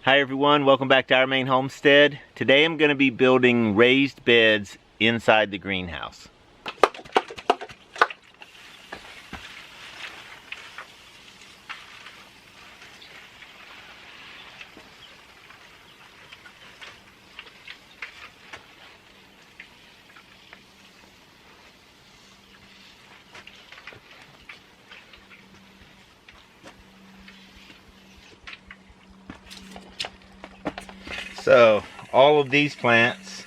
Hi everyone, welcome back to our Maine homestead. Today I'm going to be building raised beds inside the greenhouse. So all of these plants,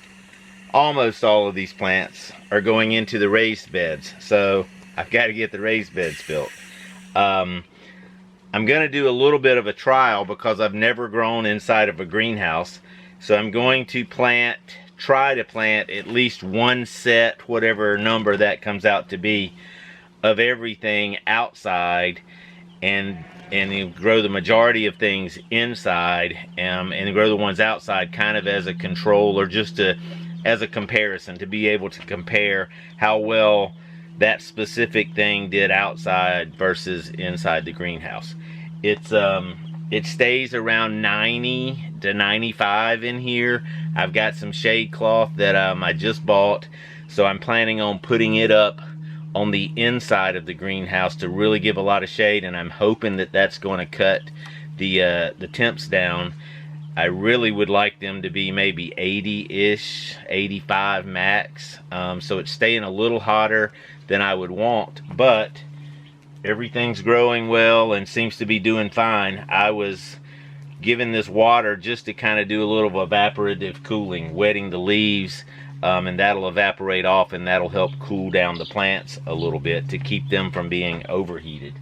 almost all of these plants, are going into the raised beds. So I've got to get the raised beds built. I'm going to do a little bit of a trial because I've never grown inside of a greenhouse. So I'm going to try to plant at least one set, whatever number that comes out to be, of everything outside, and grow the majority of things inside, and grow the ones outside kind of as a control, or just as a comparison, to be able to compare how well that specific thing did outside versus inside the greenhouse. It stays around 90 to 95 in here. I've got some shade cloth that I just bought, so I'm planning on putting it up on the inside of the greenhouse to really give a lot of shade, and I'm hoping that that's going to cut the temps down. I really would like them to be maybe 80-ish, 85 max, so it's staying a little hotter than I would want, but everything's growing well and seems to be doing fine. I was giving this water just to kind of do a little evaporative cooling, wetting the leaves, and that'll evaporate off, and that'll help cool down the plants a little bit to keep them from being overheated.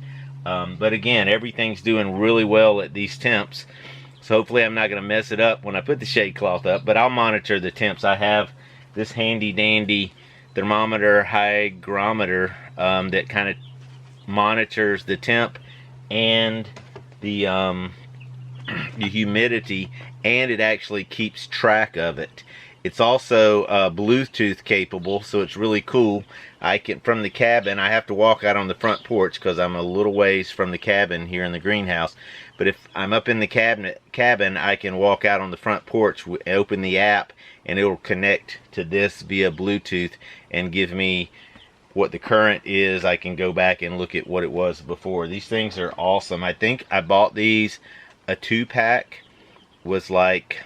But again, everything's doing really well at these temps, so hopefully I'm not going to mess it up when I put the shade cloth up, but I'll monitor the temps. I have this handy dandy thermometer, hygrometer, that kind of monitors the temp and the humidity, and it actually keeps track of it. It's also Bluetooth capable, so it's really cool. I can, from the cabin, I have to walk out on the front porch because I'm a little ways from the cabin here in the greenhouse. But if I'm up in the cabin, I can walk out on the front porch, open the app, and it will connect to this via Bluetooth and give me what the current is. I can go back and look at what it was before. These things are awesome. I think I bought these, a 2-pack was like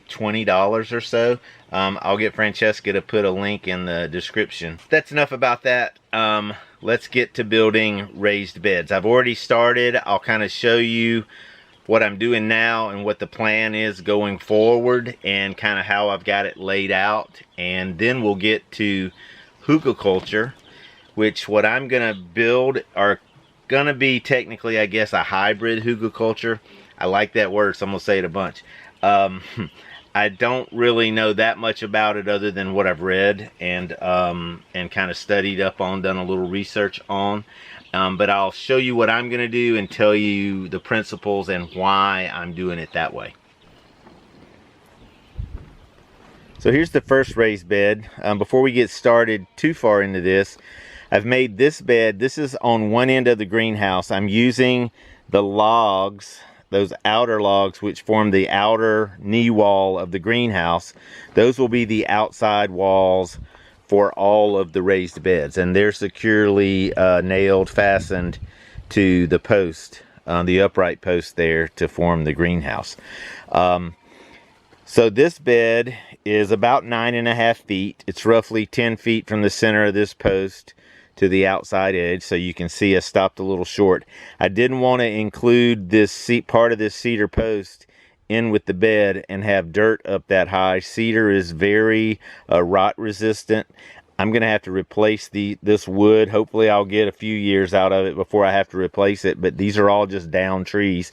$20 or so. I'll get Francesca to put a link in the description. That's enough about that. Let's get to building raised beds. I've already started. I'll kind of show you what I'm doing now and what the plan is going forward, and kind of how I've got it laid out, and then we'll get to Hugelkultur, which what I'm gonna build are gonna be technically, I guess, a hybrid Hugelkultur. I like that word, so I'm gonna say it a bunch. I don't really know that much about it other than what I've read and kind of studied up on, done a little research on. But I'll show you what I'm going to do and tell you the principles and why I'm doing it that way. So here's the first raised bed. Before we get started too far into this, I've made this bed. This is on one end of the greenhouse. I'm using the logs, those outer logs which form the outer knee wall of the greenhouse. Those will be the outside walls for all of the raised beds, and they're securely nailed, fastened to the post, the upright post there, to form the greenhouse. So this bed is about 9.5 feet. It's roughly 10 feet from the center of this post to the outside edge, so you can see I stopped a little short. I didn't want to include this part of this cedar post in with the bed and have dirt up that high. Cedar is very rot resistant. I'm gonna have to replace this wood. Hopefully I'll get a few years out of it before I have to replace it, but these are all just down trees.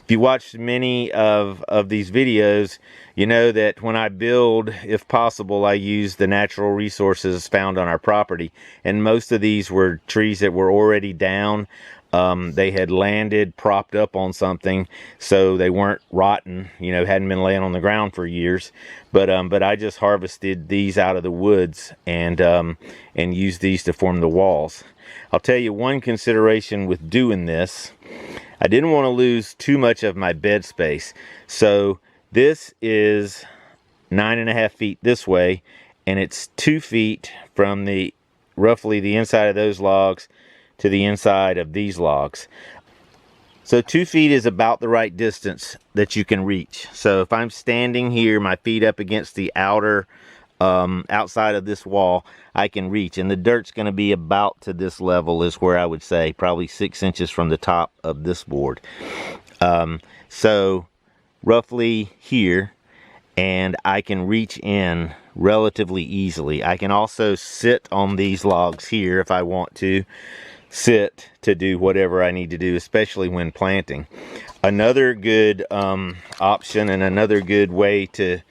If you watched many of these videos, you know that when I build, if possible, I use the natural resources found on our property, and most of these were trees that were already down. They had landed, propped up on something, so they weren't rotten, you know, hadn't been laying on the ground for years. But I just harvested these out of the woods and used these to form the walls. I'll tell you one consideration with doing this. I didn't want to lose too much of my bed space. So this is 9.5 feet this way, and it's 2 feet from the roughly the inside of those logs to the inside of these logs. So 2 feet is about the right distance that you can reach. So if I'm standing here, my feet up against the outer outside of this wall, I can reach, and the dirt's going to be about to this level is where I would say, probably 6 inches from the top of this board. So roughly here, and I can reach in relatively easily. I can also sit on these logs here if I want to sit to do whatever I need to do, especially when planting. Another good option and another good way to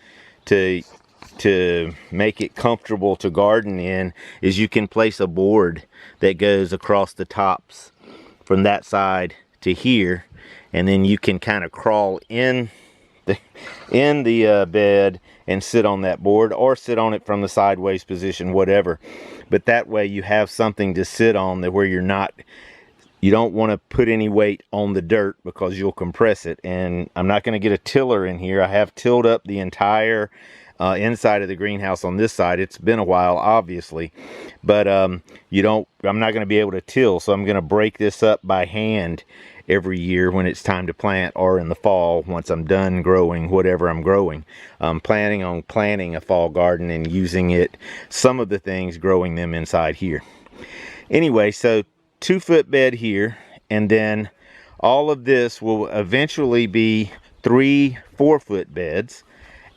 make it comfortable to garden in is you can place a board that goes across the tops from that side to here, and then you can kind of crawl in the bed and sit on that board, or sit on it from the sideways position, whatever. But that way you have something to sit on that where you don't want to put any weight on the dirt because you'll compress it. And I'm not going to get a tiller in here. I have tilled up the entire inside of the greenhouse on this side. It's been a while, obviously, but I'm not going to be able to till, so I'm going to break this up by hand every year when it's time to plant, or in the fall once I'm done growing whatever I'm growing. I'm planning on planting a fall garden and using it, some of the things, growing them inside here. Anyway, so 2 foot bed here, and then all of this will eventually be 3 4 foot beds,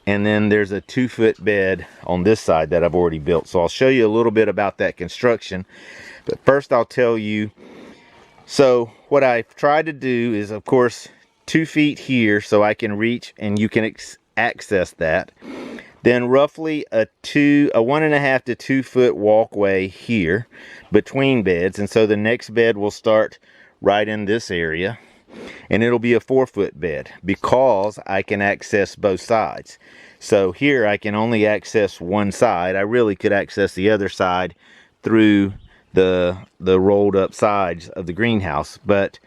and then there's a 2 foot bed on this side that I've already built. So I'll show you a little bit about that construction, but first I'll tell you. So what I've tried to do is, of course, 2 feet here so I can reach and you can access that. Then roughly a 1.5 to 2 foot walkway here between beds, and so the next bed will start right in this area, and it'll be a 4 foot bed because I can access both sides. So here I can only access one side. I really could access the other side through the rolled up sides of the greenhouse, but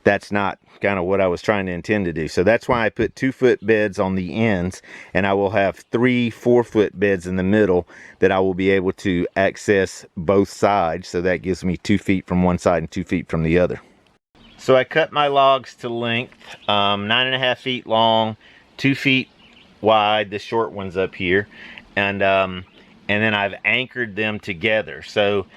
that's not kind of what I was trying to intend to do. So that's why I put 2 foot beds on the ends, and I will have 3 4 foot beds in the middle that I will be able to access both sides. So that gives me 2 feet from one side and 2 feet from the other. So I cut my logs to length, 9.5 feet long, 2 feet wide, the short ones up here, and then I've anchored them together. So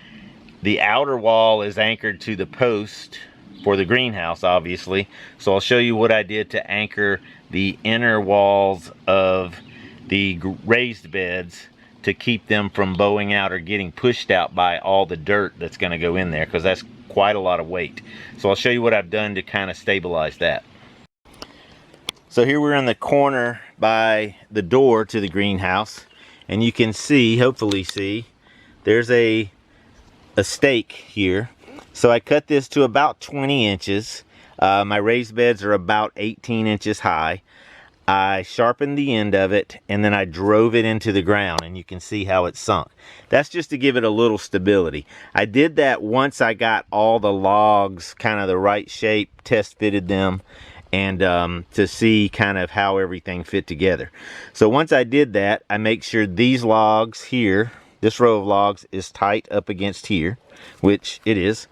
the outer wall is anchored to the post for the greenhouse, obviously. So I'll show you what I did to anchor the inner walls of the raised beds to keep them from bowing out or getting pushed out by all the dirt that's going to go in there, because that's quite a lot of weight. So I'll show you what I've done to kind of stabilize that. So here we're in the corner by the door to the greenhouse, and you can see, hopefully see, there's a stake here. So I cut this to about 20 inches. My raised beds are about 18 inches high. I sharpened the end of it, and then I drove it into the ground, and you can see how it's sunk. That's just to give it a little stability. I did that once I got all the logs kind of the right shape, test fitted them, and to see kind of how everything fit together. So once I did that, I make sure these logs here, this row of logs, is tight up against here, which it is.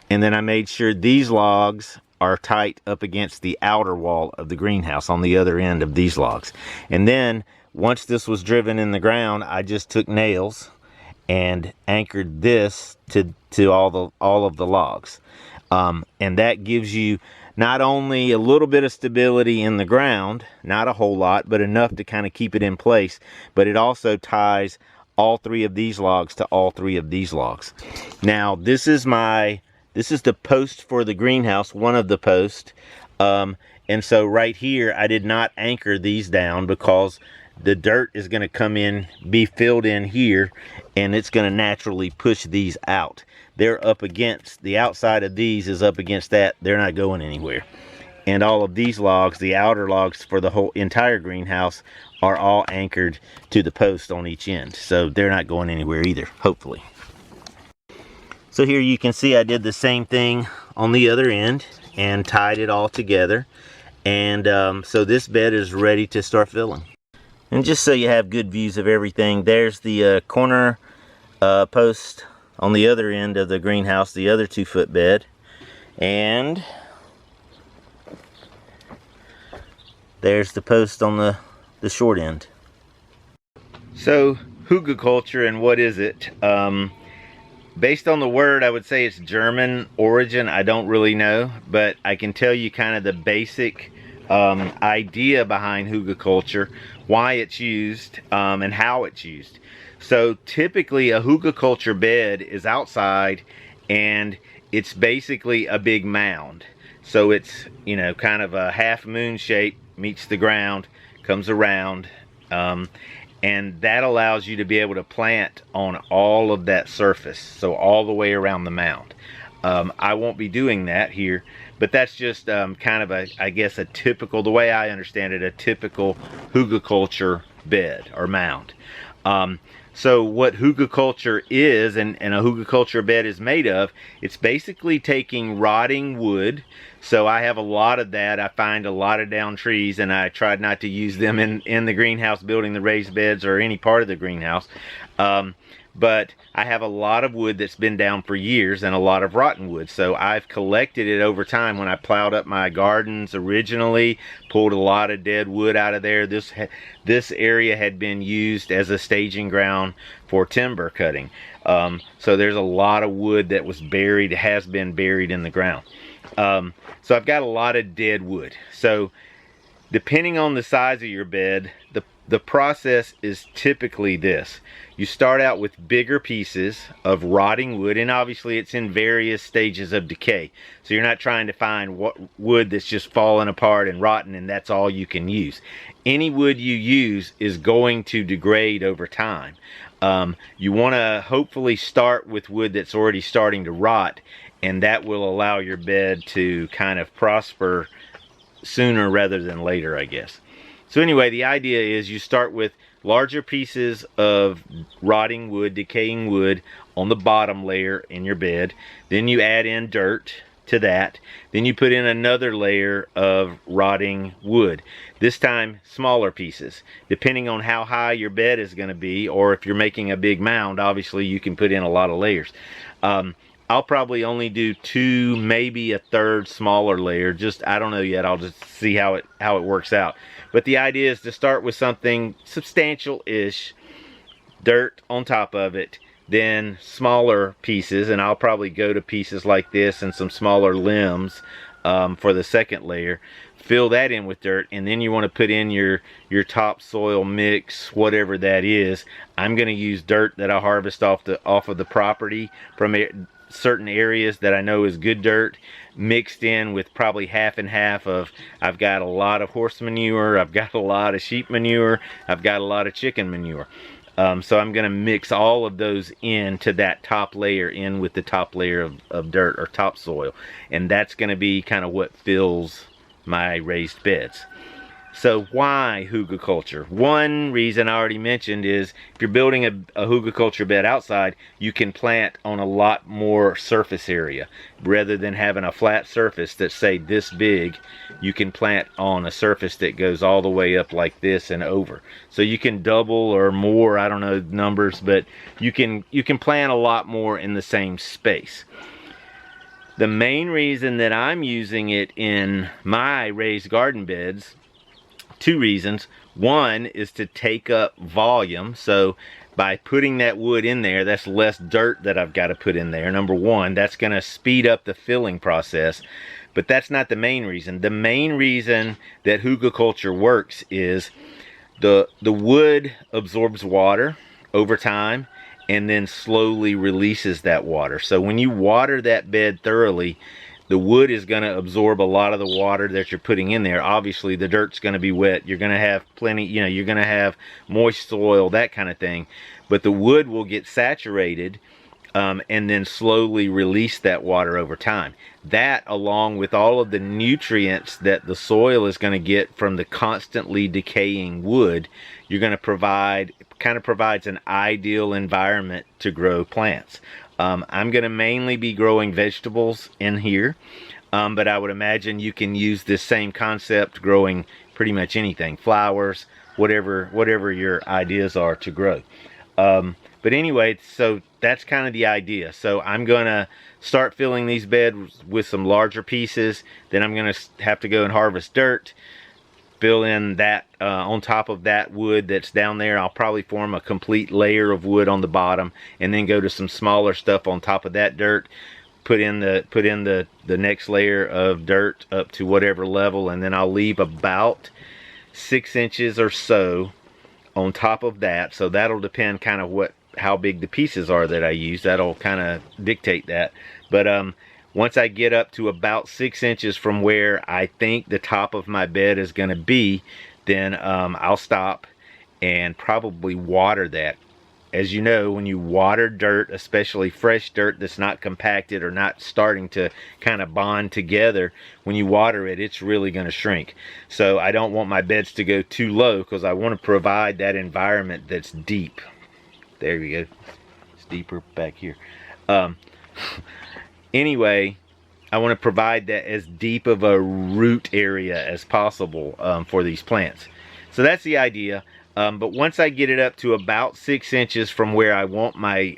And then I made sure these logs are tight up against the outer wall of the greenhouse on the other end of these logs. And then once this was driven in the ground, I just took nails and anchored this to all of the logs. And that gives you not only a little bit of stability in the ground, not a whole lot, but enough to kind of keep it in place, but it also ties all 3 of these logs to all 3 of these logs. Now this is the post for the greenhouse, one of the posts, and so right here I did not anchor these down because the dirt is going to come in, be filled in here, and it's going to naturally push these out. They're up against, the outside of these is up against that. They're not going anywhere. And all of these logs, the outer logs for the whole entire greenhouse, are all anchored to the post on each end. So they're not going anywhere either, hopefully. So here you can see I did the same thing on the other end. and tied it all together. And so this bed is ready to start filling. And just so you have good views of everything, there's the corner post on the other end of the greenhouse, the other 2-foot bed. And there's the post on the short end. So, Hugelkultur, and what is it? Based on the word, I would say it's German origin. I don't really know, but I can tell you kind of the basic idea behind Hugelkultur, why it's used, and how it's used. So typically a Hugelkultur bed is outside, and it's basically a big mound. So it's, you know, kind of a half moon shape, meets the ground, comes around, and that allows you to be able to plant on all of that surface, so all the way around the mound. I won't be doing that here, but that's just kind of a, I guess, a typical, the way I understand it, a typical Hugelkultur bed or mound. So what Hugelkultur is, and a Hugelkultur bed is made of, it's basically taking rotting wood. So I have a lot of that. I find a lot of down trees, and I tried not to use them in the greenhouse, building the raised beds or any part of the greenhouse. But I have a lot of wood that's been down for years, and a lot of rotten wood. So I've collected it over time. When I plowed up my gardens originally, pulled a lot of dead wood out of there. This area had been used as a staging ground for timber cutting. So there's a lot of wood that was buried, has been buried in the ground. So I've got a lot of dead wood. So depending on the size of your bed, the process is typically this. You start out with bigger pieces of rotting wood, and obviously it's in various stages of decay. So you're not trying to find wood that's just falling apart and rotten and that's all you can use. Any wood you use is going to degrade over time. You want to hopefully start with wood that's already starting to rot, and that will allow your bed to kind of prosper sooner rather than later, I guess. So anyway, the idea is you start with larger pieces of rotting wood, decaying wood on the bottom layer in your bed. Then you add in dirt to that. Then you put in another layer of rotting wood. This time smaller pieces. Depending on how high your bed is going to be, or if you're making a big mound, obviously you can put in a lot of layers. I'll probably only do 2, maybe a third smaller layer. Just, I don't know yet. I'll just see how it works out. But the idea is to start with something substantial-ish, dirt on top of it, then smaller pieces, and I'll probably go to pieces like this and some smaller limbs for the second layer. Fill that in with dirt, and then you want to put in your topsoil mix, whatever that is. I'm going to use dirt that I harvest off of the property from certain areas that I know is good dirt, mixed in with probably half and half of, I've got a lot of horse manure, I've got a lot of sheep manure, I've got a lot of chicken manure. So I'm going to mix all of those into that top layer, in with the top layer of dirt or topsoil, and that's going to be kind of what fills my raised beds. So why Hugelkultur? One reason I already mentioned is if you're building a Hugelkultur bed outside, you can plant on a lot more surface area. Rather than having a flat surface that's, say, this big, you can plant on a surface that goes all the way up like this and over. So you can double or more, I don't know numbers, but you can plant a lot more in the same space. The main reason that I'm using it in my raised garden beds, 2 reasons. One is to take up volume. So by putting that wood in there, that's less dirt that I've got to put in there. Number one, that's going to speed up the filling process. But that's not the main reason. The main reason that Hugelkultur works is the wood absorbs water over time and then slowly releases that water. So when you water that bed thoroughly, the wood is going to absorb a lot of the water that you're putting in there. Obviously, the dirt's going to be wet. You're going to have plenty, you know, you're going to have moist soil, that kind of thing. But the wood will get saturated and then slowly release that water over time. That, along with all of the nutrients that the soil is going to get from the constantly decaying wood, you're going to provide, kind of provides an ideal environment to grow plants. I'm going to mainly be growing vegetables in here. but I would imagine you can use this same concept growing pretty much anything, flowers, whatever your ideas are to grow. But anyway, so that's kind of the idea. So I'm gonna start filling these beds with some larger pieces. Then I'm gonna have to go and harvest dirt, fill in that on top of that wood that's down there. I'll probably form a complete layer of wood on the bottom, and then go to some smaller stuff on top of that dirt. Put in the next layer of dirt up to whatever level, and then I'll leave about 6 inches or so on top of that. So that'll depend kind of how big the pieces are that I use. That'll kind of dictate that. But once I get up to about 6 inches from where I think the top of my bed is going to be, then I'll stop and probably water that. As you know, when you water dirt, especially fresh dirt that's not compacted or not starting to kind of bond together, when you water it, it's really going to shrink. So I don't want my beds to go too low, because I want to provide that environment that's deep. There you go. It's deeper back here. Anyway, I want to provide that as deep of a root area as possible for these plants. So that's the idea. But once I get it up to about 6 inches from where I want my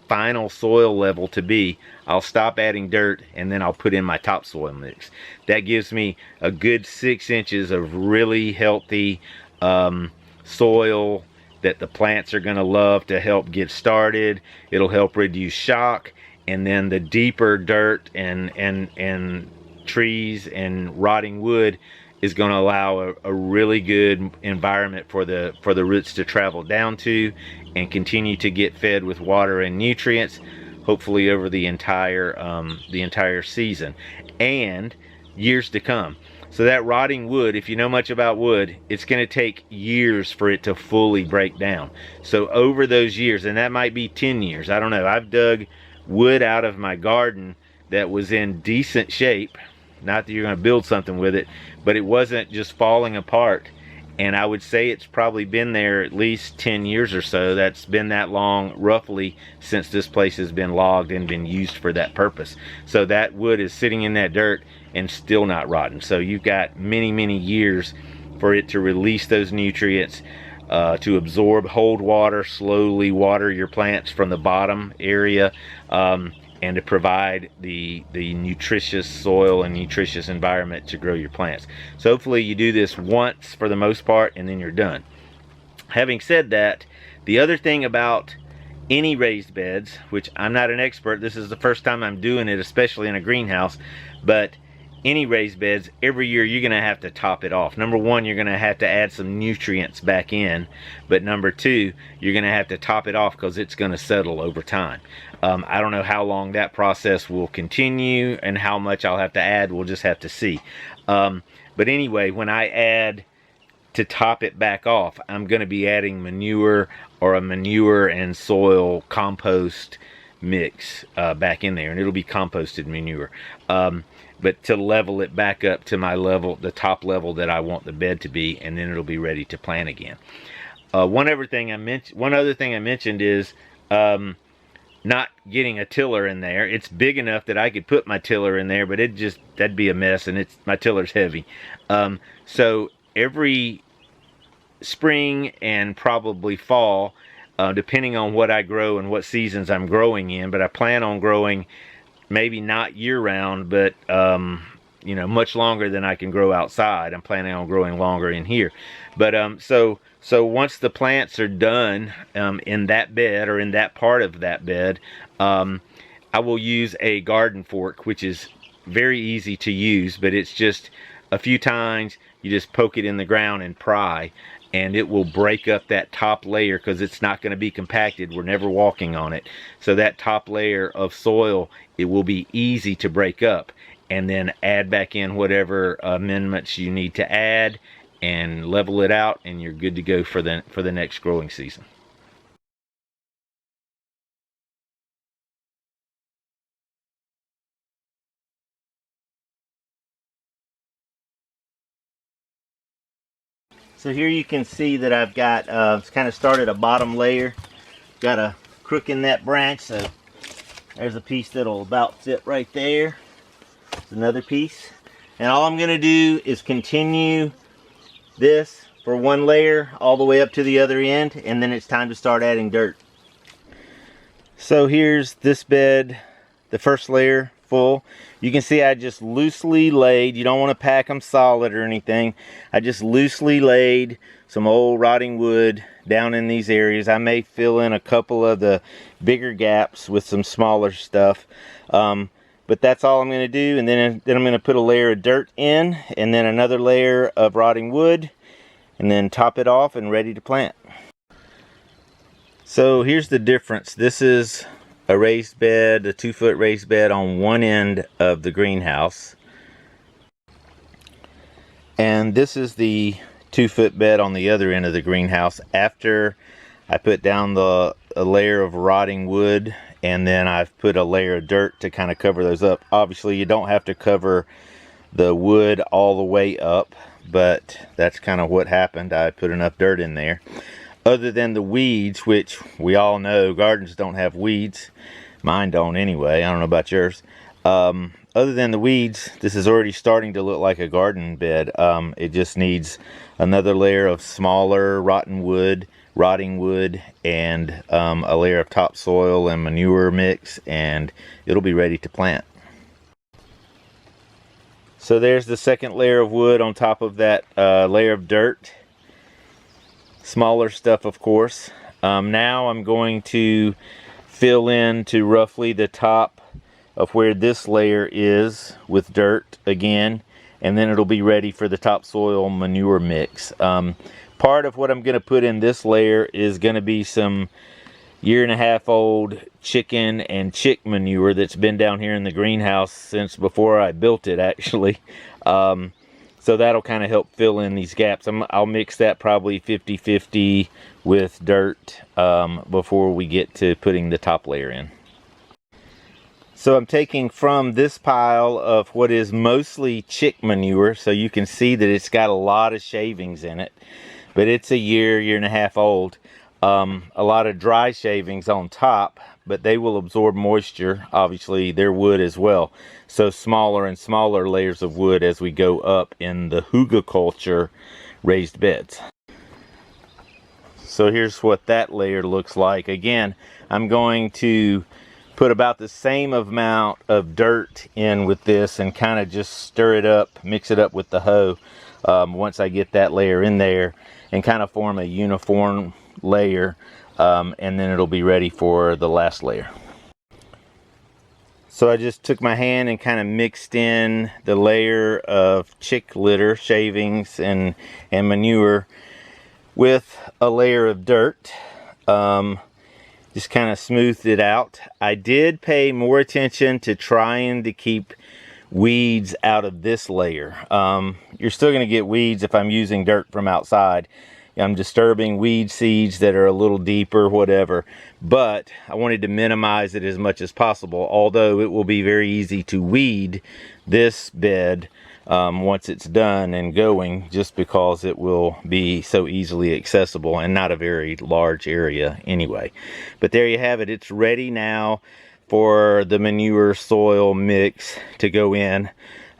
final soil level to be, I'll stop adding dirt, and then I'll put in my topsoil mix. That gives me a good 6 inches of really healthy soil that the plants are going to love to help get started. It'll help reduce shock, and then the deeper dirt and trees and rotting wood is going to allow a really good environment for the roots to travel down to and continue to get fed with water and nutrients, hopefully over the entire season and years to come. So that rotting wood, if you know much about wood, it's going to take years for it to fully break down. So over those years, and that might be 10 years, I don't know. I've dug wood out of my garden that was in decent shape. Not that you're going to build something with it, but it wasn't just falling apart. And I would say it's probably been there at least 10 years or so. That's been that long, roughly, since this place has been logged and been used for that purpose. So that wood is sitting in that dirt and still not rotten. So you've got many, many years for it to release those nutrients, to absorb, hold water, slowly water your plants from the bottom area, and to provide the nutritious soil and nutritious environment to grow your plants. So hopefully you do this once for the most part, and then you're done. Having said that, the other thing about any raised beds, which I'm not an expert, this is the first time I'm doing it, especially in a greenhouse, but any raised beds, every year you're going to have to top it off. Number one, you're going to have to add some nutrients back in, but number two, you're going to have to top it off because it's going to settle over time. I don't know how long that process will continue and how much I'll have to add. We'll just have to see. But anyway, when I add to top it back off, I'm going to be adding manure or a manure and soil compost mix back in there, and it'll be composted manure. But to level it back up to my level, the top level that I want the bed to be, and then it'll be ready to plant again. One other thing I mentioned is not getting a tiller in there. It's big enough that I could put my tiller in there, but that'd be a mess, and my tiller's heavy. So every spring and probably fall, depending on what I grow and what seasons I'm growing in, but I plan on growing maybe not year-round, but much longer than I can grow outside. I'm planning on growing longer in here. But so once the plants are done in that bed or in that part of that bed, I will use a garden fork, which is very easy to use, but it's just a few times you just poke it in the ground and pry, and it will break up that top layer because it's not going to be compacted. We're never walking on it. So that top layer of soil, it will be easy to break up, and then add back in whatever amendments you need to add and level it out, and you're good to go for the next growing season. So here you can see that I've got kind of started a bottom layer. Got a crook in that branch, so there's a piece that'll about fit right there. It's another piece. And all I'm gonna do is continue this for one layer all the way up to the other end, and then it's time to start adding dirt. So here's this bed, the first layer full. You can see I just loosely laid, you don't want to pack them solid or anything. I just loosely laid some old rotting wood down in these areas. I may fill in a couple of the bigger gaps with some smaller stuff. But that's all I'm going to do, and then I'm going to put a layer of dirt in, and then another layer of rotting wood, and then top it off and ready to plant. So here's the difference. This is a raised bed, a 2-foot raised bed on one end of the greenhouse. And this is the 2-foot bed on the other end of the greenhouse after I put down a layer of rotting wood, and then I've put a layer of dirt to kind of cover those up. Obviously you don't have to cover the wood all the way up, but that's kind of what happened. I put enough dirt in there. Other than the weeds, which we all know gardens don't have weeds. Mine don't anyway. I don't know about yours. Other than the weeds, this is already starting to look like a garden bed. It just needs another layer of smaller rotting wood, and a layer of topsoil and manure mix, and it'll be ready to plant. So there's the second layer of wood on top of that layer of dirt. Smaller stuff, of course. Now I'm going to fill in to roughly the top of where this layer is with dirt again, and then it'll be ready for the topsoil manure mix. Part of what I'm going to put in this layer is going to be some 1.5-year-old chicken and chick manure that's been down here in the greenhouse since before I built it, actually. So that'll kind of help fill in these gaps. I'll mix that probably 50-50 with dirt before we get to putting the top layer in. So I'm taking from this pile of what is mostly chick manure, so you can see that it's got a lot of shavings in it, but it's a year and a half old. A lot of dry shavings on top, but they will absorb moisture. Obviously they're wood as well, so smaller and smaller layers of wood as we go up in the Hugelkultur raised beds. So here's what that layer looks like. Again, I'm going to put about the same amount of dirt in with this and kind of just stir it up, mix it up with the hoe once I get that layer in there, and kind of form a uniform layer, and then it'll be ready for the last layer. So I just took my hand and kind of mixed in the layer of chick litter, shavings, and manure with a layer of dirt. Just kind of smoothed it out. I did pay more attention to trying to keep weeds out of this layer. You're still going to get weeds if I'm using dirt from outside. I'm disturbing weed seeds that are a little deeper, whatever. But I wanted to minimize it as much as possible, although it will be very easy to weed this bed once it's done and going, just because it will be so easily accessible and not a very large area anyway. But there you have it. It's ready now for the manure soil mix to go in.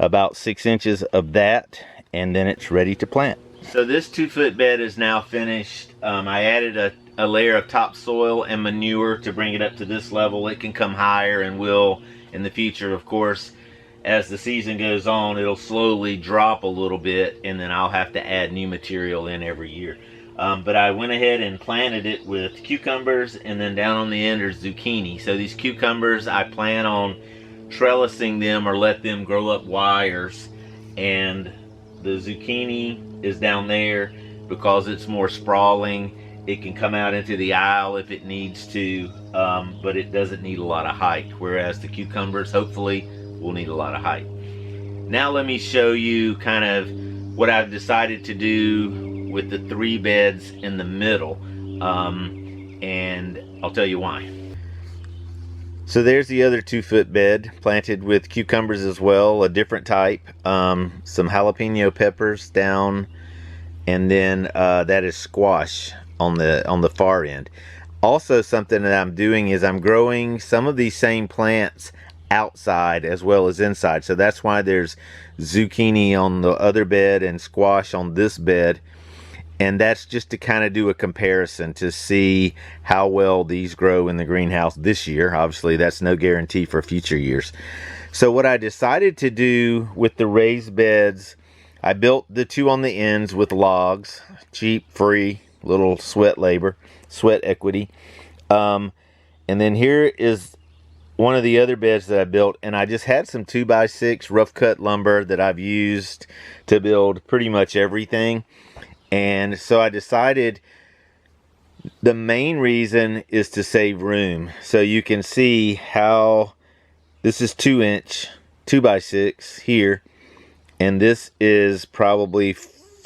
About 6 inches of that, and then it's ready to plant. So this 2-foot bed is now finished. I added a layer of topsoil and manure to bring it up to this level. It can come higher and will in the future, of course. As the season goes on, it'll slowly drop a little bit, and then I'll have to add new material in every year. But I went ahead and planted it with cucumbers, and then down on the end are zucchini. So these cucumbers, I plan on trellising them or let them grow up wires, and the zucchini is down there because it's more sprawling. It can come out into the aisle if it needs to, but it doesn't need a lot of height, whereas the cucumbers hopefully will need a lot of height. Now let me show you kind of what I've decided to do with the 3 beds in the middle, and I'll tell you why. So there's the other 2-foot bed planted with cucumbers as well, a different type, some jalapeno peppers down, and then that is squash on the far end. Also, something that I'm doing is I'm growing some of these same plants outside as well as inside. So that's why there's zucchini on the other bed and squash on this bed. And that's just to kind of do a comparison to see how well these grow in the greenhouse this year. Obviously, that's no guarantee for future years. So what I decided to do with the raised beds, I built the two on the ends with logs, cheap, free, little sweat labor, sweat equity. And then here is one of the other beds that I built, and I just had some 2x6 rough cut lumber that I've used to build pretty much everything. And so I decided the main reason is to save room. So you can see how this is 2-inch 2x6 here, and this is probably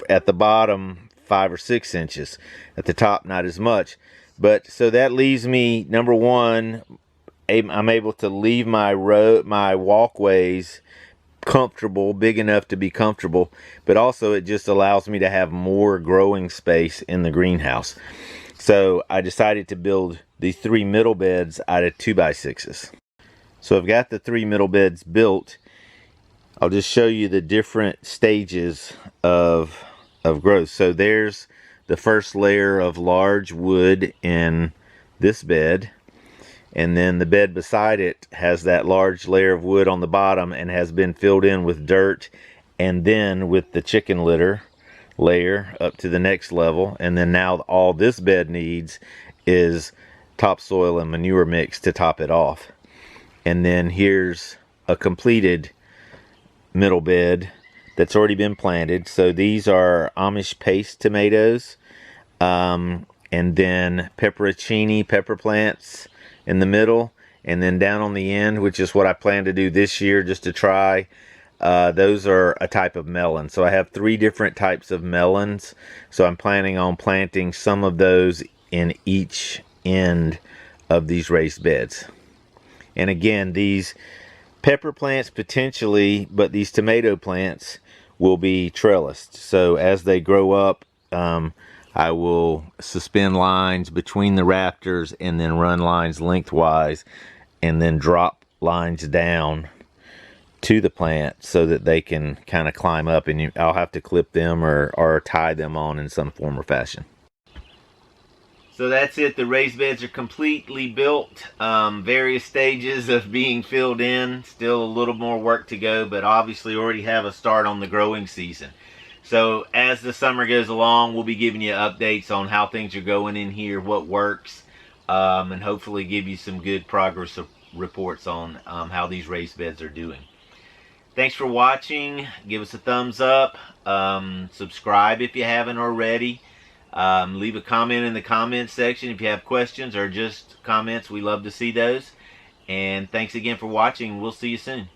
at the bottom 5 or 6 inches. At the top, not as much. But so that leaves me, number one, I'm able to leave my walkways comfortable, big enough to be comfortable, but also it just allows me to have more growing space in the greenhouse. So I decided to build these 3 middle beds out of 2x6s. So I've got the 3 middle beds built. I'll just show you the different stages of growth. So there's the first layer of large wood in this bed. And then the bed beside it has that large layer of wood on the bottom and has been filled in with dirt, and then with the chicken litter layer up to the next level. And then now all this bed needs is topsoil and manure mix to top it off. And then here's a completed middle bed that's already been planted. So these are Amish paste tomatoes, and then pepperoncini pepper plants in the middle, and then down on the end, which is what I plan to do this year just to try, those are a type of melon. So I have 3 different types of melons, so I'm planning on planting some of those in each end of these raised beds. And again, these pepper plants potentially, but these tomato plants will be trellised. So as they grow up, I will suspend lines between the rafters and then run lines lengthwise and then drop lines down to the plant so that they can kind of climb up, and I'll have to clip them or tie them on in some form or fashion. So that's it. The raised beds are completely built. Various stages of being filled in. Still a little more work to go, but obviously already have a start on the growing season. So as the summer goes along, we'll be giving you updates on how things are going in here, what works, and hopefully give you some good progress reports on how these raised beds are doing. Thanks for watching. Give us a thumbs up. Subscribe if you haven't already. Leave a comment in the comments section if you have questions or just comments. We love to see those. And thanks again for watching. We'll see you soon.